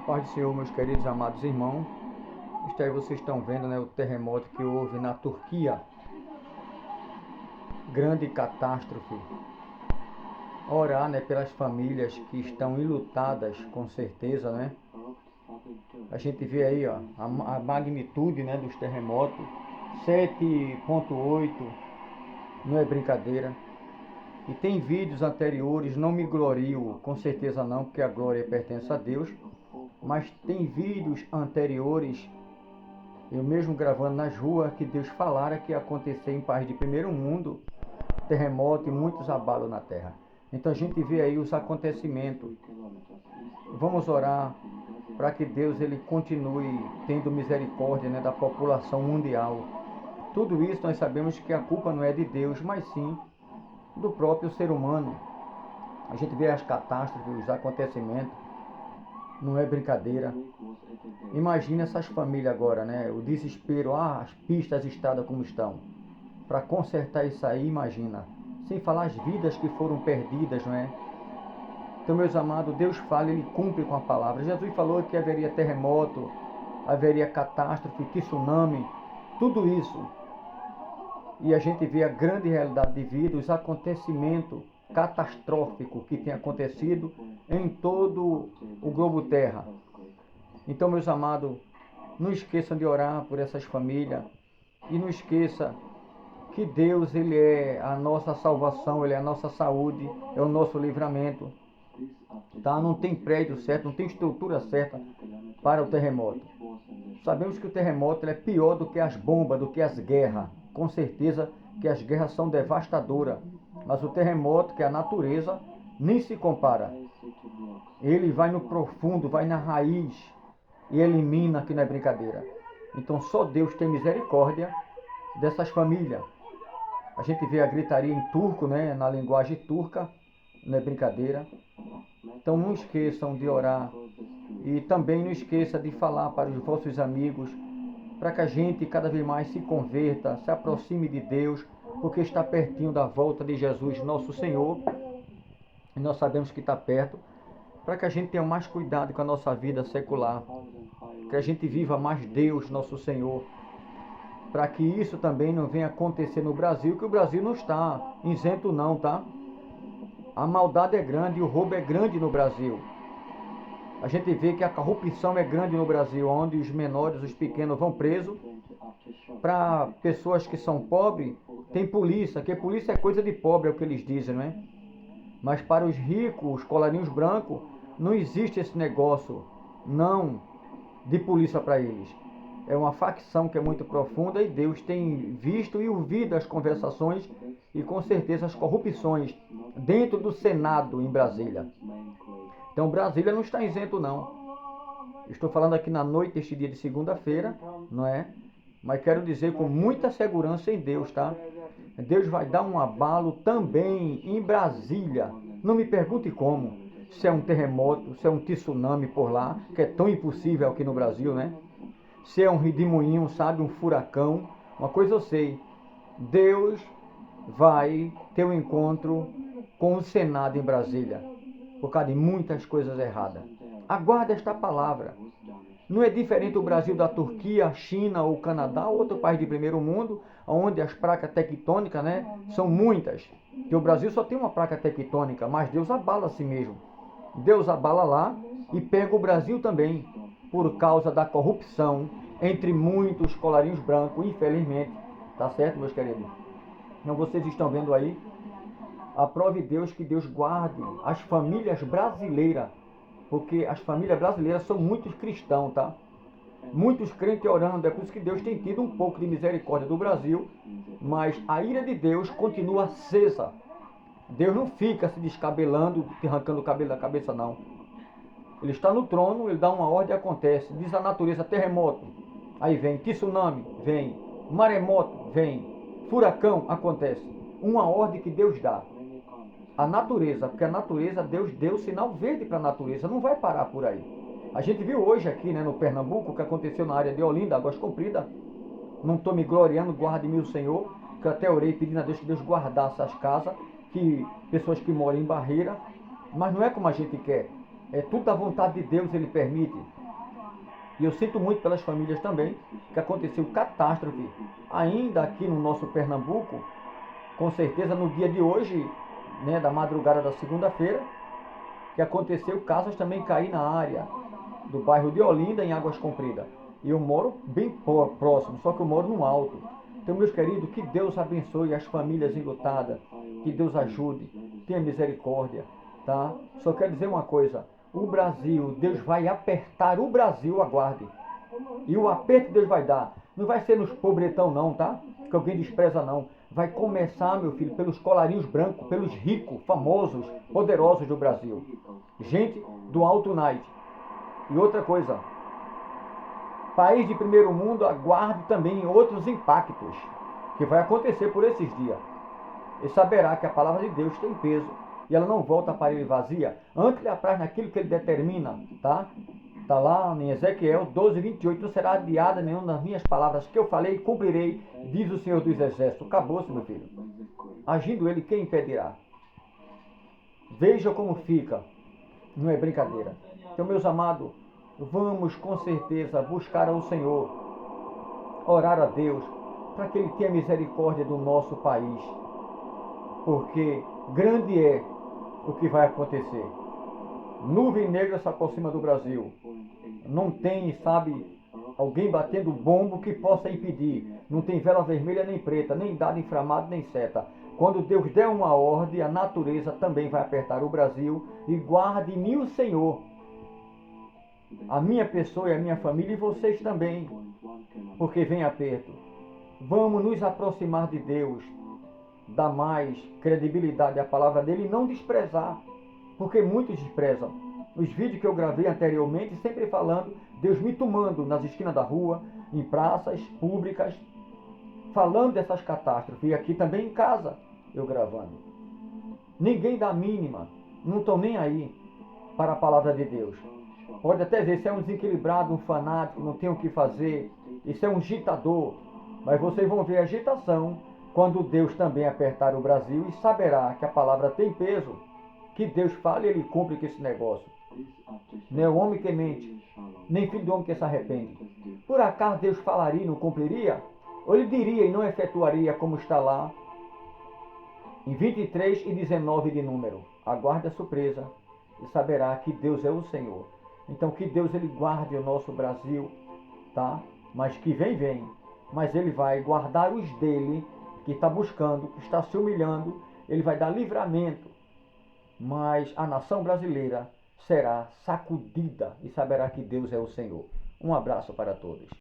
Paz do Senhor, meus queridos amados irmãos. Isto aí vocês estão vendo, né, o terremoto que houve na Turquia. Grande catástrofe. Orar, né, pelas famílias que estão enlutadas, com certeza, né? A gente vê aí, ó, a magnitude, né, dos terremotos. 7,8, não é brincadeira. E tem vídeos anteriores, não me glorio, com certeza não, porque a glória pertence a Deus. Mas tem vídeos anteriores, eu mesmo gravando nas ruas, que Deus falara que ia acontecer em país de primeiro mundo, terremoto e muitos abalos na terra. Então a gente vê aí os acontecimentos. Vamos orar para que Deus ele continue tendo misericórdia, né, da população mundial. Tudo isso nós sabemos que a culpa não é de Deus, mas sim do próprio ser humano. A gente vê as catástrofes, os acontecimentos, não é brincadeira. Imagina essas famílias agora, né? O desespero, as pistas, as estradas como estão. Para consertar isso aí, imagina. Sem falar as vidas que foram perdidas, não é? Então, meus amados, Deus fala, Ele cumpre com a palavra. Jesus falou que haveria terremoto, haveria catástrofe, tsunami, tudo isso. E a gente vê a grande realidade de vida, os acontecimentos catastróficos que tem acontecido em todo o globo terra. Então, meus amados, não esqueçam de orar por essas famílias e não esqueça que Deus ele é a nossa salvação, Ele é a nossa saúde, é o nosso livramento. Tá? Não tem prédio certo, não tem estrutura certa para o terremoto. Sabemos que o terremoto ele é pior do que as bombas, do que as guerras. Com certeza que as guerras são devastadoras, mas o terremoto, que é a natureza, nem se compara. Ele vai no profundo, vai na raiz e elimina, que não é brincadeira. Então só Deus tem misericórdia dessas famílias. A gente vê a gritaria em turco, né, na linguagem turca, não é brincadeira. Então não esqueçam de orar e também não esqueça de falar para os vossos amigos, para que a gente cada vez mais se converta, se aproxime de Deus, porque está pertinho da volta de Jesus, nosso Senhor, e nós sabemos que está perto, para que a gente tenha mais cuidado com a nossa vida secular, que a gente viva mais Deus, nosso Senhor, para que isso também não venha acontecer no Brasil, que o Brasil não está isento não, tá? A maldade é grande, o roubo é grande no Brasil. A gente vê que a corrupção é grande no Brasil, onde os menores, os pequenos vão presos. Para pessoas que são pobres, tem polícia, que polícia é coisa de pobre, é o que eles dizem, não é? Mas para os ricos, os colarinhos brancos, não existe esse negócio, não, de polícia para eles. É uma facção que é muito profunda e Deus tem visto e ouvido as conversações e com certeza as corrupções dentro do Senado em Brasília. Então Brasília não está isento não. Estou falando aqui na noite deste dia de segunda-feira, não é? Mas quero dizer com muita segurança em Deus, tá? Deus vai dar um abalo também em Brasília. Não me pergunte como. Se é um terremoto, se é um tsunami por lá, que é tão impossível aqui no Brasil, né? Se é um redemoinho, sabe? Um furacão. Uma coisa eu sei. Deus vai ter um encontro com o Senado em Brasília, por causa de muitas coisas erradas. Aguarda esta palavra. Não é diferente o Brasil da Turquia, China ou Canadá, outro país de primeiro mundo, onde as placas tectônicas, né, são muitas. Que o Brasil só tem uma placa tectônica, mas Deus abala a si mesmo. Deus abala lá e pega o Brasil também, por causa da corrupção entre muitos colarinhos brancos, infelizmente. Tá certo, meus queridos? Então vocês estão vendo aí. Aprove Deus que Deus guarde as famílias brasileiras, porque as famílias brasileiras são muitos cristãos, tá? Muitos crentes orando, é por isso que Deus tem tido um pouco de misericórdia do Brasil, mas a ira de Deus continua acesa. Deus não fica se descabelando, arrancando o cabelo da cabeça, não. Ele está no trono, ele dá uma ordem e acontece. Diz a natureza, terremoto, aí vem, tsunami, vem, maremoto, vem, furacão, acontece. Uma ordem que Deus dá. A natureza, porque a natureza, Deus deu sinal verde para a natureza, não vai parar por aí. A gente viu hoje aqui, né, no Pernambuco, o que aconteceu na área de Olinda, Águas Compridas. Não estou me gloriando, guarde-me o Senhor, que eu até orei pedindo a Deus que Deus guardasse as casas, que pessoas que moram em barreira, mas não é como a gente quer. É tudo da vontade de Deus, Ele permite. E eu sinto muito pelas famílias também, que aconteceu catástrofe, ainda aqui no nosso Pernambuco, com certeza no dia de hoje, né, da madrugada da segunda-feira, que aconteceu casas também cair na área do bairro de Olinda, em Águas Compridas. E eu moro bem próximo, só que eu moro no alto. Então, meus queridos, que Deus abençoe as famílias enlutadas, que Deus ajude, tenha misericórdia, tá? Só quero dizer uma coisa, o Brasil, Deus vai apertar o Brasil, aguarde. E o aperto que Deus vai dar, não vai ser nos pobretão não, tá? Que alguém despreza não. Vai começar, meu filho, pelos colarinhos brancos, pelos ricos, famosos, poderosos do Brasil. Gente do alto night. E outra coisa, país de primeiro mundo, aguarde também outros impactos que vai acontecer por esses dias. E saberá que a palavra de Deus tem peso e ela não volta para ele vazia. Antes ele apraz naquilo que ele determina, tá? Está lá em Ezequiel 12:28, não será adiada nenhuma das minhas palavras que eu falei, cumprirei, diz o Senhor dos Exércitos. Acabou-se, meu filho. Agindo ele, quem impedirá? Veja como fica. Não é brincadeira. Então, meus amados, vamos com certeza buscar ao Senhor, orar a Deus, para que Ele tenha misericórdia do nosso país. Porque grande é o que vai acontecer. Nuvem negra se aproxima do Brasil. Não tem, sabe, alguém batendo bombo que possa impedir. Não tem vela vermelha nem preta, nem dado inflamado, nem seta. Quando Deus der uma ordem, a natureza também vai apertar o Brasil. E guarde-me o Senhor, a minha pessoa e a minha família, e vocês também, porque vem aperto. Vamos nos aproximar de Deus, dar mais credibilidade à palavra dele e não desprezar, porque muitos desprezam. Os vídeos que eu gravei anteriormente, sempre falando, Deus me tomando nas esquinas da rua, em praças públicas, falando dessas catástrofes, e aqui também em casa, eu gravando. Ninguém dá mínima, não estão nem aí para a palavra de Deus. Pode até ver, se é um desequilibrado, um fanático, não tem o que fazer, isso é um agitador, mas vocês vão ver a agitação quando Deus também apertar o Brasil e saberá que a palavra tem peso, que Deus fala e Ele cumpre com esse negócio. Não é o homem que mente, nem filho do homem que se arrepende. Por acaso Deus falaria e não cumpriria? Ou Ele diria e não efetuaria, como está lá em 23 e 19 de número? Aguarde a surpresa e saberá que Deus é o Senhor. Então que Deus Ele guarde o nosso Brasil, tá? Mas que vem. Mas Ele vai guardar os dele, que está buscando, que está se humilhando. Ele vai dar livramento. Mas a nação brasileira será sacudida e saberá que Deus é o Senhor. Um abraço para todos.